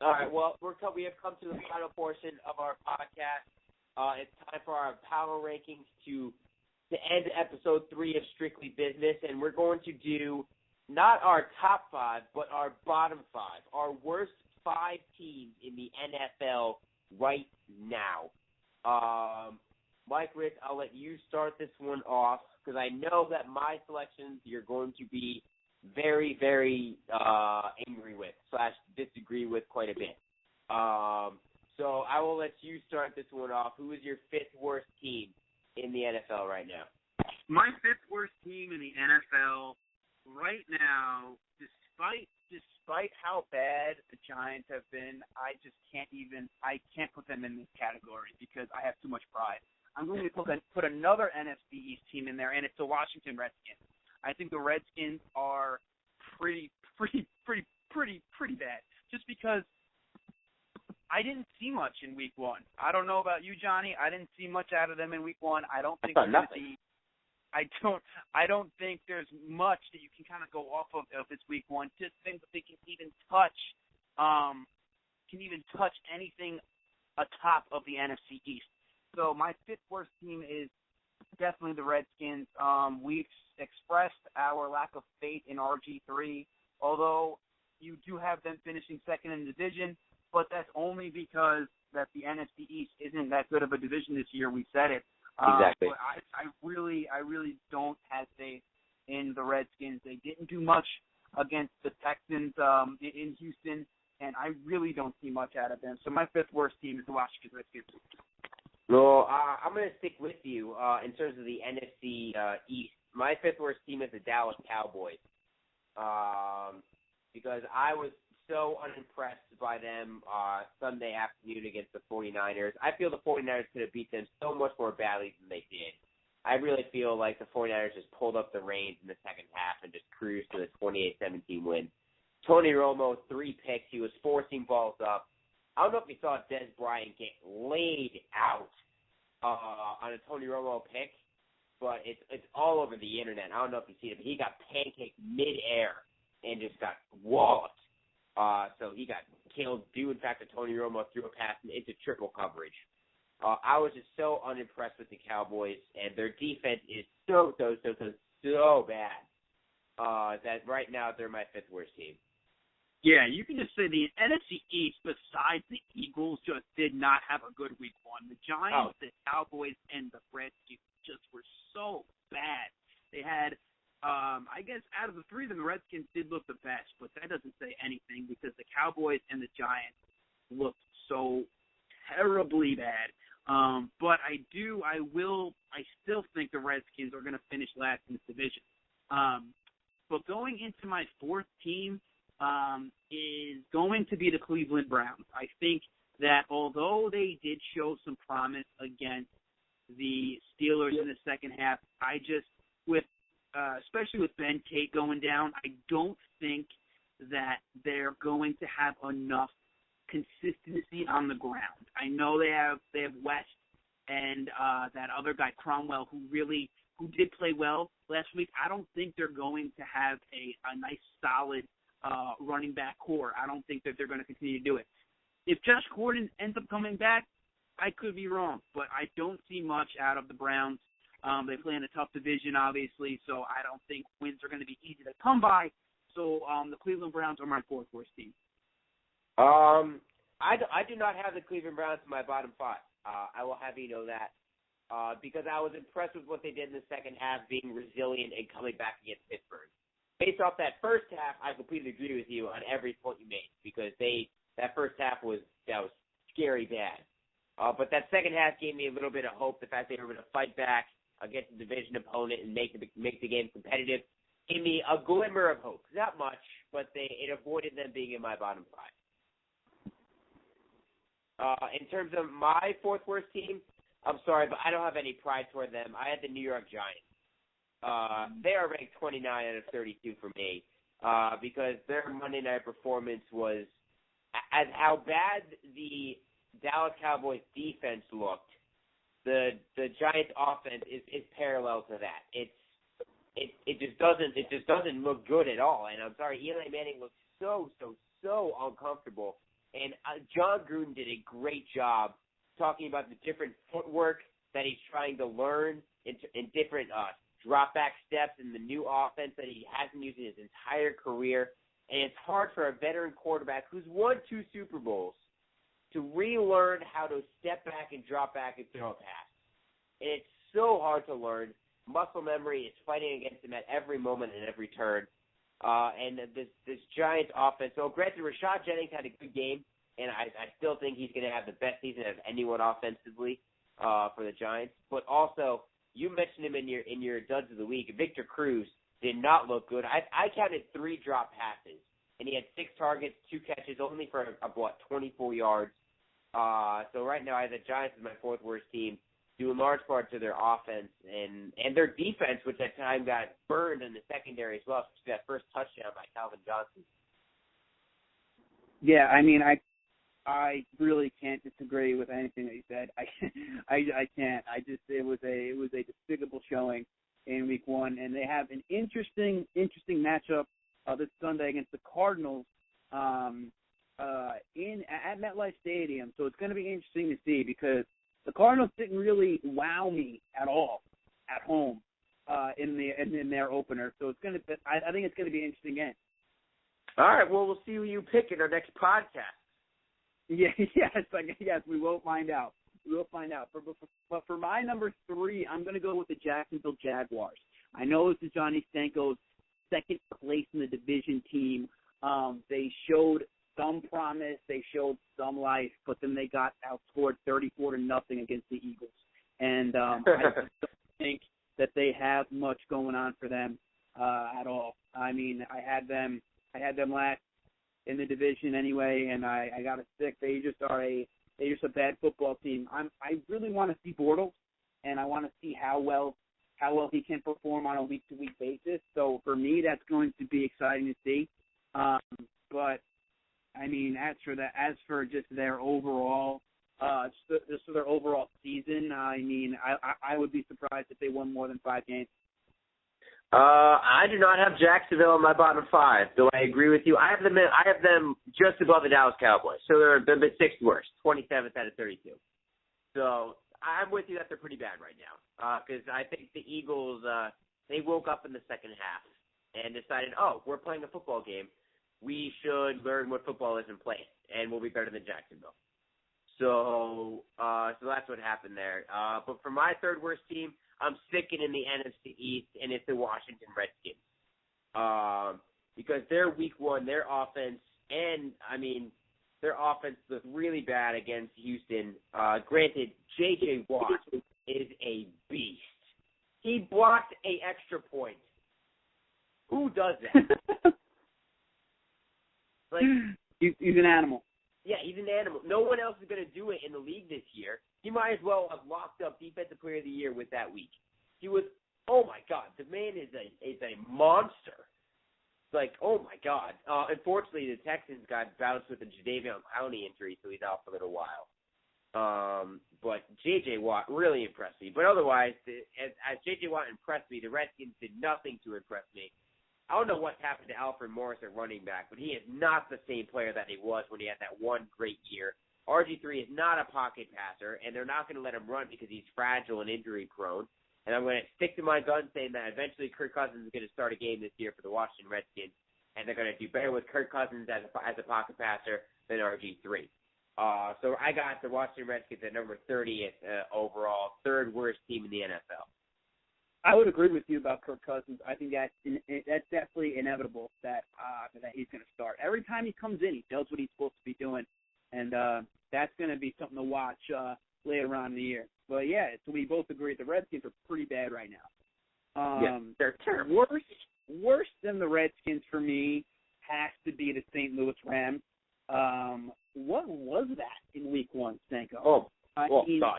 All right, well, we have come to the final portion of our podcast. It's time for our power rankings to end episode 3 of Strictly Business, and we're going to do not our top 5, but our bottom 5, our worst 5 teams in the NFL right now. Mike, Rick, I'll let you start this one off because I know that my selections you're going to be very, very angry with / disagree with quite a bit. So I will let you start this one off. Who is your 5th worst team in the NFL right now? My 5th worst team in the NFL right now, despite how bad the Giants have been, I can't put them in this category because I have too much pride. I'm going to put another NFC East team in there, and it's the Washington Redskins. I think the Redskins are pretty bad. Just because I didn't see much in Week 1. I don't know about you, Johnny. I didn't see much out of them in Week 1. I don't think there's much that you can kind of go off of this Week 1. Just think that they can even touch anything atop of the NFC East. So my 5th worst team is definitely the Redskins. We've expressed our lack of faith in RG3, although you do have them finishing 2nd in the division, but that's only because that the NFC East isn't that good of a division this year. We said it. Exactly. But I really don't have faith in the Redskins. They didn't do much against the Texans in Houston, and I really don't see much out of them. So my 5th worst team is the Washington Redskins. Well, I'm going to stick with you in terms of the NFC East. My 5th worst team is the Dallas Cowboys because I was so unimpressed by them Sunday afternoon against the 49ers. I feel the 49ers could have beat them so much more badly than they did. I really feel like the 49ers just pulled up the reins in the second half and just cruised to the 28-17 win. Tony Romo, 3 picks. He was forcing balls up. I don't know if you saw Des Bryant get laid out on a Tony Romo pick, but it's all over the internet. I don't know if you've seen it, but he got pancaked mid-air and just got walloped. So he got killed due, in fact, that Tony Romo threw a pass into triple coverage. I was just so unimpressed with the Cowboys, and their defense is so bad that right now they're my 5th worst team. Yeah, you can just say the NFC East, besides the Eagles, just did not have a good Week 1. The Giants, the Cowboys, and the Redskins just were so bad. They had, I guess, out of the 3 of them, the Redskins did look the best, but that doesn't say anything because the Cowboys and the Giants looked so terribly bad. But I still think the Redskins are going to finish last in this division. But going into my 4th team, is going to be the Cleveland Browns. I think that although they did show some promise against the Steelers in the second half, especially with Ben Tate going down, I don't think that they're going to have enough consistency on the ground. I know they have West and that other guy Cromwell who did play well last week. I don't think they're going to have a nice solid running back core. I don't think that they're going to continue to do it. If Josh Gordon ends up coming back, I could be wrong, but I don't see much out of the Browns. They play in a tough division, obviously, so I don't think wins are going to be easy to come by. So the Cleveland Browns are my 4th worst team. I do not have the Cleveland Browns in my bottom 5. I will have you know that because I was impressed with what they did in the second half, being resilient and coming back against Pittsburgh. Based off that first half, I completely agree with you on every point you made because that first half was scary bad. But that second half gave me a little bit of hope. The fact they were going to fight back against the division opponent and make the game competitive gave me a glimmer of hope. Not much, but it avoided them being in my bottom 5. In terms of my 4th worst team, I'm sorry, but I don't have any pride toward them. I had the New York Giants. They are ranked 29 out of 32 for me because their Monday night performance was as how bad the Dallas Cowboys defense looked. The Giants offense is parallel to that. It just doesn't look good at all. And I'm sorry, Eli Manning looks so uncomfortable And John Gruden did a great job talking about the different footwork that he's trying to learn in different drop-back steps in the new offense that he hasn't used in his entire career. And it's hard for a veteran quarterback who's won 2 Super Bowls to relearn how to step back and drop back and throw a pass. And it's so hard to learn. Muscle memory is fighting against him at every moment and every turn. And this Giants offense, so granted, Rashad Jennings had a good game, and I still think he's going to have the best season of anyone offensively for the Giants. But also, you mentioned him in your duds of the week. Victor Cruz did not look good. I counted 3 drop passes, and he had 6 targets, 2 catches, only for 24 yards. So right now, I have the Giants as my 4th worst team, due in large part to their offense and their defense, which at times got burned in the secondary as well, especially that first touchdown by Calvin Johnson. Yeah, I mean, I really can't disagree with anything that you said. I can't. It was a despicable showing in Week 1, and they have an interesting matchup this Sunday against the Cardinals at MetLife Stadium. So it's going to be interesting to see because the Cardinals didn't really wow me at all at home in their opener. So it's going to. I think it's going to be an interesting game. All right. Well, we'll see who you pick in our next podcast. Yeah, yes, we will find out. But for my number 3, I'm going to go with the Jacksonville Jaguars. I know this is Johnny Stanko's 2nd place in the division team. They showed some promise, they showed some life, but then they got outscored 34-0 against the Eagles. And I don't think that they have much going on for them at all. I mean, I had them last in the division anyway, and I got a 6. They're just a bad football team. I really want to see Bortles, and I want to see how well he can perform on a week-to-week basis. So for me, that's going to be exciting to see. But I mean, as for just their overall, just for their overall season, I mean, I would be surprised if they won more than 5 games. I do not have Jacksonville in my bottom 5. Do I agree with you? I have them just above the Dallas Cowboys, so they're the 6th worst, 27th out of 32. So I'm with you that they're pretty bad right now because I think the Eagles they woke up in the second half and decided, we're playing a football game. We should learn what football is and play it, and we'll be better than Jacksonville. So that's what happened there. But for my 3rd worst team, I'm sticking in the NFC East, and it's the Washington Redskins. Because their Week 1, their offense was really bad against Houston. Granted, J.J. Watt is a beast. He blocked an extra point. Who does that? He's an animal. Yeah, he's an animal. No one else is going to do it in the league this year. He might as well have locked up Defensive Player of the Year with that week. He was, oh my God, the man is a monster. It's like, oh my God. Unfortunately, the Texans got bounced with a Jadeveon Clowney injury, so he's out for a little while. But J.J. Watt really impressed me. But otherwise, as J.J. Watt impressed me, the Redskins did nothing to impress me. I don't know what's happened to Alfred Morris at running back, but he is not the same player that he was when he had that one great year. RG3 is not a pocket passer, and they're not going to let him run because he's fragile and injury-prone. And I'm going to stick to my gun saying that eventually Kirk Cousins is going to start a game this year for the Washington Redskins, and they're going to do better with Kirk Cousins as a pocket passer than RG3. So I got the Washington Redskins at number 30th overall, 3rd worst team in the NFL. I would agree with you about Kirk Cousins. I think that's definitely inevitable that he's going to start. Every time he comes in, he does what he's supposed to be doing, and that's going to be something to watch later on in the year. But, yeah, so we both agree the Redskins are pretty bad right now. Yeah, they're terrible. Worse than the Redskins for me has to be the St. Louis Rams. What was that in Week 1, Stanko? God.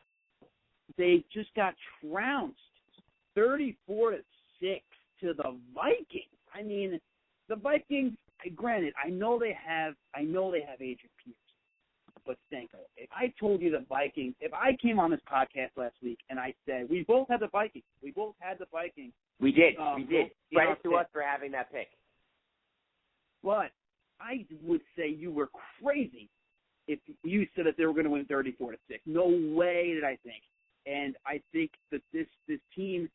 They just got trounced 34-6 to the Vikings. I mean, the Vikings. Granted, I know they have Adrian Peterson, but Stanko, if I told you the Vikings, if I came on this podcast last week and I said we both had the Vikings, we did. Credit to us for having that pick. But I would say you were crazy said that they were going to win 34-6. No way did I think. And I think that this team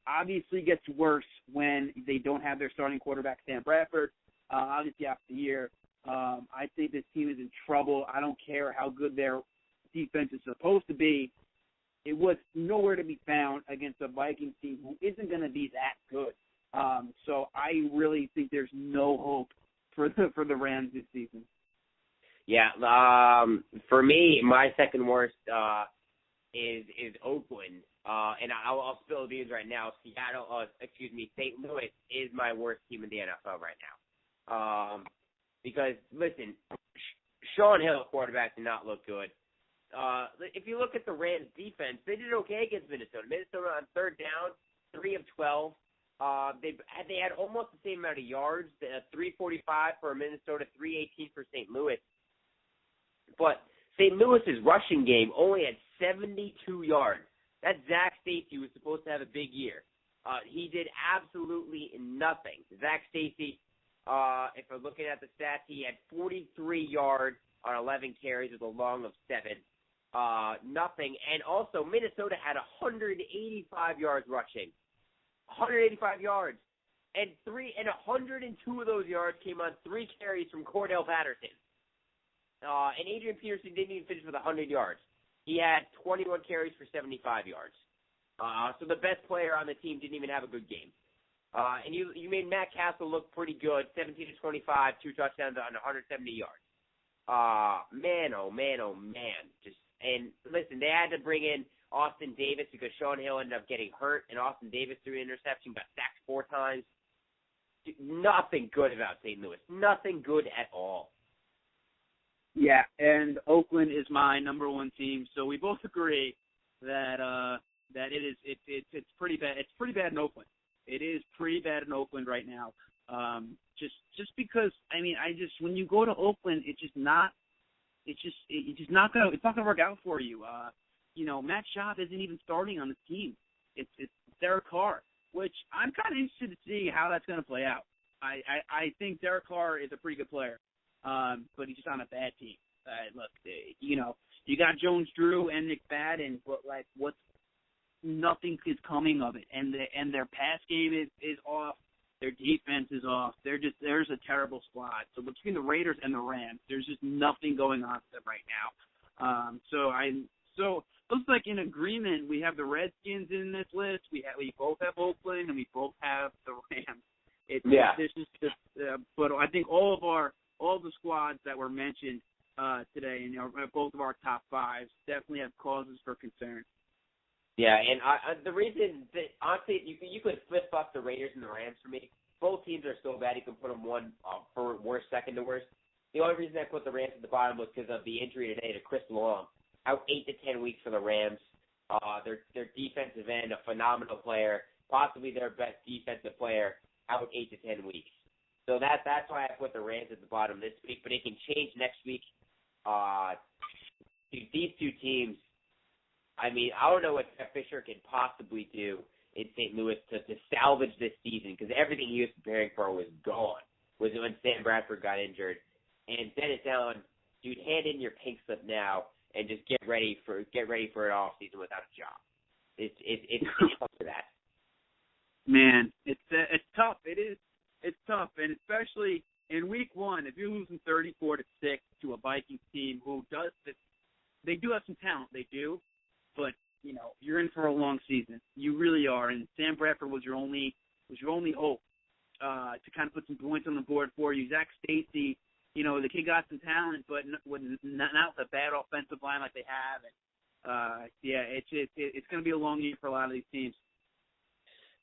obviously gets worse when they don't have their starting quarterback, Sam Bradford, obviously after the year. I think this team is in trouble. I don't care how good their defense is supposed to be. It was nowhere to be found against a Vikings team who isn't going to be that good. So I really think there's no hope for the Rams this season. Yeah, for me, my second worst is Oakland, and I'll spill the beans right now. St. Louis is my worst team in the NFL right now. Because listen, Sean Hill, quarterback, did not look good. If you look at the Rams defense, they did okay against Minnesota. Minnesota on third down, 3 of 12. They had almost the same amount of yards, 345 for Minnesota, 318 for St. Louis. But St. Louis's rushing game only had 72 yards. That Zach Stacy was supposed to have a big year. He did absolutely nothing. Zach Stacy, if I'm looking at the stats, he had 43 yards on 11 carries with a long of 7. Nothing. And also, Minnesota had 185 yards rushing. 185 yards. And 102 of those yards came on 3 carries from Cordell Patterson. And Adrian Peterson didn't even finish with 100 yards. He had 21 carries for 75 yards. So the best player on the team didn't even have a good game. And you made Matt Castle look pretty good, 17 to 25, 2 touchdowns on 170 yards. Man, oh man, oh man. And listen, they had to bring in Austin Davis because Sean Hill ended up getting hurt, and Austin Davis threw an interception, got sacked 4 times. Nothing good about St. Louis. Nothing good at all. Yeah, and Oakland is my number 1 team, so we both agree that it's pretty bad. It's pretty bad in Oakland. It is pretty bad in Oakland right now. Just because when you go to Oakland, it's not gonna work out for you. Matt Schaub isn't even starting on the team. It's Derek Carr, which I'm kind of interested to see how that's gonna play out. I think Derek Carr is a pretty good player. But he's just on a bad team. Look, you got Jones Drew and McFadden, but nothing is coming of it. And their pass game is off. Their defense is off. There's a terrible squad. So between the Raiders and the Rams, there's just nothing going on with them right now. So looks like in agreement we have the Redskins in this list. We both have Oakland and we both have the Rams. But I think all the squads that were mentioned today, both of our top 5s definitely have causes for concern. Yeah, and the reason that, honestly, you could flip up the Raiders and the Rams for me. Both teams are so bad you can put them one for worst, second to worst. The only reason I put the Rams at the bottom was because of the injury today to Chris Long. Out 8 to 10 weeks for the Rams. Their defensive end, a phenomenal player, possibly their best defensive player, out 8 to 10 weeks. So that's why I put the Rams at the bottom this week, but it can change next week. These 2 teams, I don't know what Jeff Fisher can possibly do in St. Louis to salvage this season, because everything he was preparing for was gone. Was when Sam Bradford got injured, and Dennis Allen, dude, hand in your pink slip now and just get ready for an off season without a job. It's tough for that. Man, it's tough. It is. It's tough, and especially in week 1, if you're losing 34-6 to a Vikings team who does this, they do have some talent, they do, but you're in for a long season. You really are, and Sam Bradford was your only hope to kind of put some points on the board for you. Zach Stacy, the kid got some talent, but not with a bad offensive line like they have. And it's going to be a long year for a lot of these teams.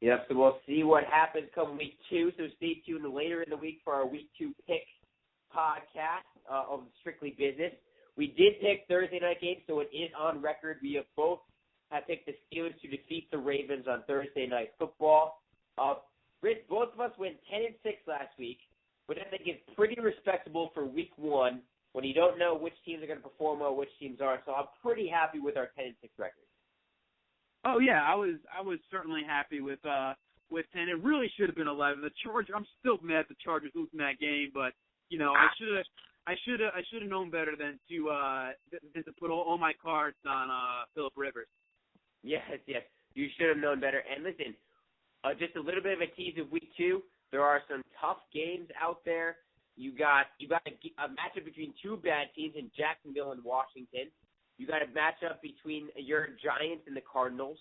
Yep, so we'll see what happens come week 2. So stay tuned later in the week for our week 2 pick podcast of Strictly Business. We did pick Thursday night games, so it is on record. We both have picked the Steelers to defeat the Ravens on Thursday night football. Rich, both of us went 10-6 last week, but I think it's pretty respectable for week 1 when you don't know which teams are going to perform well, which teams aren't. So I'm pretty happy with our 10-6 record. Oh yeah, I was certainly happy with 10. It really should have been 11. I'm still mad the Chargers losing that game, but I I should have known better than to put all my cards on Phillip Rivers. Yes. You should have known better. And listen, just a little bit of a tease of week 2. There are some tough games out there. You got a matchup between two bad teams in Jacksonville and Washington. You got a matchup between your Giants and the Cardinals.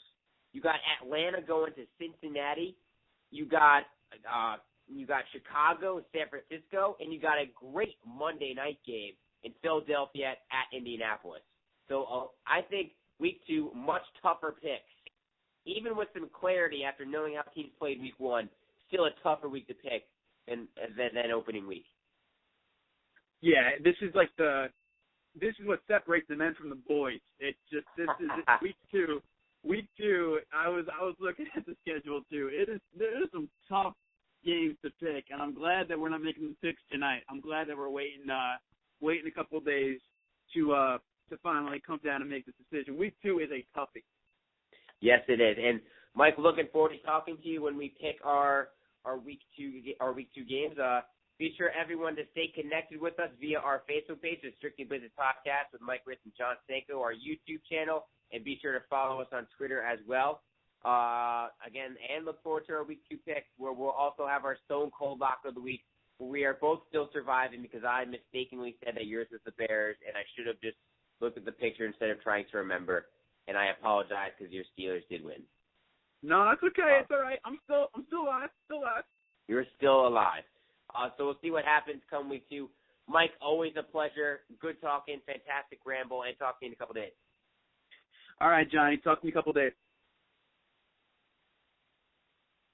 You got Atlanta going to Cincinnati. You got Chicago and San Francisco, and you got a great Monday night game in Philadelphia at Indianapolis. So I think week 2, much tougher picks. Even with some clarity after knowing how teams played week 1, still a tougher week to pick than opening week. Yeah, this is what separates the men from the boys. It's just this is week 2. Week 2, I was looking at the schedule too. There is some tough games to pick, and I'm glad that we're not making the picks tonight. I'm glad that we're waiting a couple of days to finally come down and make this decision. Week 2 is a toughie. Yes, it is. And Mike, looking forward to talking to you when we pick our week 2 games. Be sure everyone to stay connected with us via our Facebook page, the Strictly Business Podcast with Mike, Ritz and Jon Stanko, our YouTube channel, and be sure to follow us on Twitter as well. Again, and look forward to our week 2 picks, where we'll also have our Stone Cold Lock of the Week, where we are both still surviving because I mistakenly said that yours was the Bears, and I should have just looked at the picture instead of trying to remember. And I apologize because your Steelers did win. No, that's okay. It's all right. I'm still alive. You're still alive. So we'll see what happens come week 2. Mike, always a pleasure. Good talking, fantastic ramble, and talk to you in a couple days. All right, Johnny. Talk to you in a couple days.